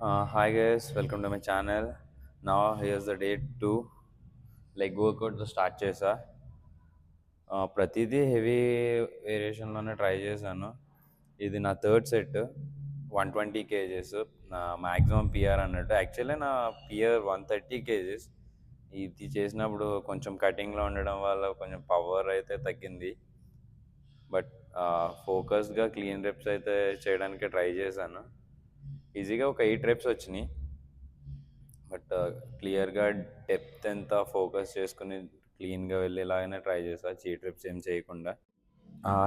Hi guys, welcome to my channel. Now here's the day 2 leg workout start చేసా. ప్రతిదీ heavy వేరియేషన్లోనే try చేశాను. ఇది నా థర్డ్ సెట్, 120 kgs. నా మ్యాక్సిమం పిఆర్ అన్నట్టు. యాక్చువల్లీ నా పిఆర్ 130 kgs. ఇది చేసినప్పుడు కొంచెం కటింగ్లో ఉండడం వల్ల కొంచెం పవర్ అయితే తగ్గింది. బట్ ఫోకస్గా క్లీన్ రెప్స్ అయితే చేయడానికి ట్రై చేశాను. ఈజీగా ఒక 8 రెప్స్ వచ్చినాయి. బట్ క్లియర్గా డెప్త్ ఎంత ఫోకస్ చేసుకుని క్లీన్గా వెళ్ళేలాగానే ట్రై చేసా, చీట్ ట్రిప్స్ ఏం చేయకుండా.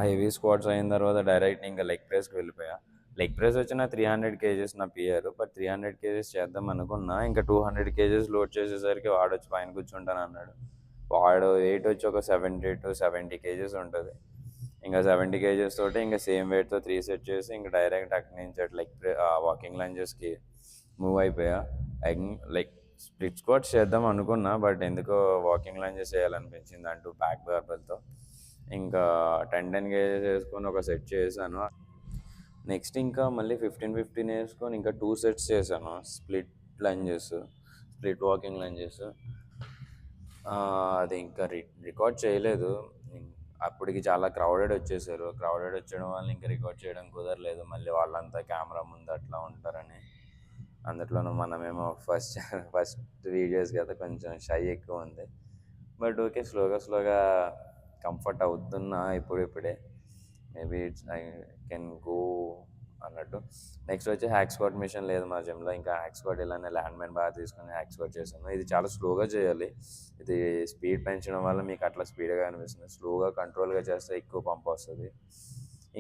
హెవీ స్క్వాట్స్ అయిన తర్వాత డైరెక్ట్ ఇంకా లెగ్ ప్రెస్కి వెళ్ళిపోయా. లెగ్ ప్రెస్ వచ్చిన 300 kgs నా పిఆర్. బట్ 300 kgs చేద్దాం అనుకున్నా. ఇంకా 200 kgs లోడ్ చేసేసరికి వాడు వచ్చి పైన కూర్చుంటాను అన్నాడు. వాడు వెయిట్ వచ్చి ఒక 70 to 70 kgs ఉంటుంది. ఇంకా 70 kgs తోటి ఇంకా సేమ్ వెయిట్తో 3 సెట్ చేసి ఇంకా డైరెక్ట్ అక్కడి నుంచి అటు వాకింగ్ లంజెస్కి మూవ్ అయిపోయా. లైక్ స్ప్లిట్ స్క్వాట్స్ చేద్దాం అనుకున్నా, బట్ ఎందుకో వాకింగ్ లంజెస్ చేయాలనిపించింది అంటూ బ్యాక్ బార్బెల్తో. ఇంకా 10 kgs వేసుకొని ఒక సెట్ చేశాను. నెక్స్ట్ ఇంకా మళ్ళీ 15 వేసుకొని ఇంకా 2 సెట్స్ చేశాను. Split lunges, split walking lunges. అది ఇంకా రికార్డ్ చేయలేదు. అప్పటికి చాలా క్రౌడెడ్ వచ్చేసారు. క్రౌడెడ్ వచ్చేయడం వల్ల ఇంకా రికార్డ్ చేయడం కుదరలేదు. మళ్ళీ వాళ్ళంతా కెమెరా ముందు అట్లా ఉంటారని. అందులోనూ మనమేమో ఫస్ట్ వీడియోస్ కదా, కొంచెం షై ఎక్కువ ఉంది. బట్ ఓకే, స్లోగా కంఫర్ట్ అవుతున్నా ఇప్పుడిప్పుడే. మేబీ ఐ కెన్ గో అన్నట్టు. నెక్స్ట్ వచ్చి హ్యాక్ స్క్వాట్ మిషన్ లేదు మా జిమ్లో. ఇంకా హ్యాక్ స్క్వాట్ ఇలానే ల్యాండ్ మ్యాన్ బాగా తీసుకొని హ్యాక్ స్క్వాట్ చేశాను. ఇది చాలా స్లోగా చేయాలి. ఇది స్పీడ్ పెంచడం వల్ల మీకు అట్లా స్పీడ్గా అనిపిస్తుంది. స్లోగా కంట్రోల్గా చేస్తే ఎక్కువ పంప్ వస్తుంది.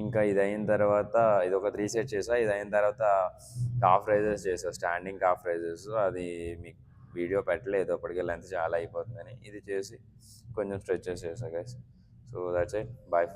ఇంకా ఇది అయిన తర్వాత ఇది ఒక 3 సెట్ చేసా. ఇది అయిన తర్వాత కాఫ్ రైజెస్ చేసా, స్టాండింగ్ కాఫ్ రైజెస్. అది మీకు వీడియో పెట్టలేదు, అప్పటికే లెంత్ చాలా అయిపోతుందని. ఇది చేసి కొంచెం స్ట్రెచెస్ చేసా guys. So that's it. Bye.